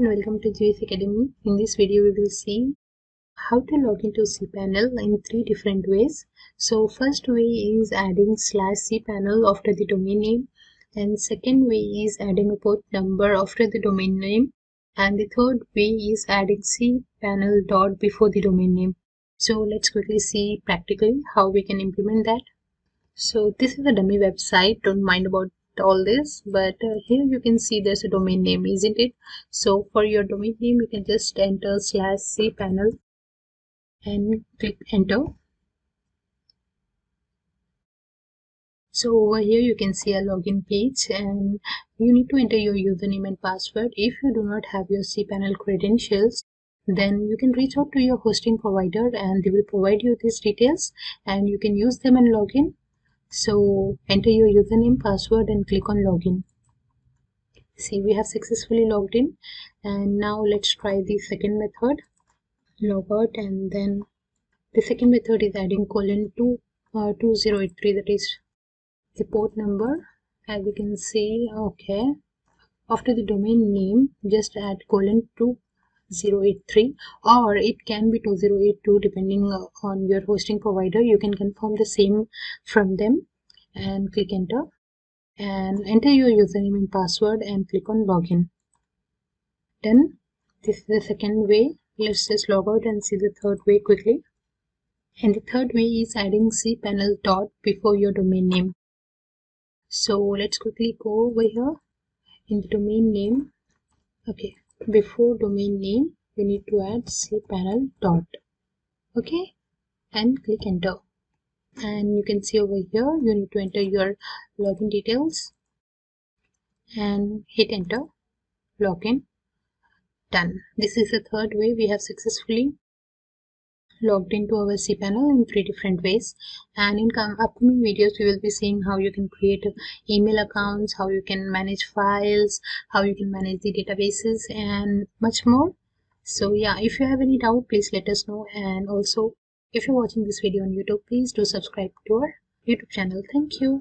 and welcome to GWiz Academy. In this video we will see how to log into cPanel in 3 different ways. So first way is adding /cPanel after the domain name, and second way is adding a port number after the domain name, and the third way is adding cPanel dot before the domain name. So let's quickly see practically how we can implement that. So this is a dummy website, don't mind about all this, but here you can see there's a domain name, isn't it? So for your domain name you can just enter /cPanel and click enter. So over here you can see a login page, and you need to enter your username and password. If you do not have your cPanel credentials, then you can reach out to your hosting provider and they will provide you these details and you can use them and log in. So enter your username, password and click on login. See, we have successfully logged in, and now let's try the second method. Log out, and then the second method is adding :2083, that is the port number. As you can see, okay, after the domain name just add :2083, or it can be 2082 depending on your hosting provider. You can confirm the same from them and click enter, and enter your username and password and click on login. Done. This is the second way. Let's just log out and see the third way quickly. And the third way is adding cPanel dot before your domain name. So let's quickly go over here in the domain name. Okay, before domain name we need to add cPanel dot. Okay, and click enter. And you can see over here you need to enter your login details and hit enter. Login. Done. This is the third way. We have successfully logged into our cPanel in 3 different ways, and in upcoming videos we will be seeing how you can create email accounts, how you can manage files, how you can manage the databases and much more. So yeah, if you have any doubt, please let us know, and also if you're watching this video on YouTube, please do subscribe to our YouTube channel. Thank you.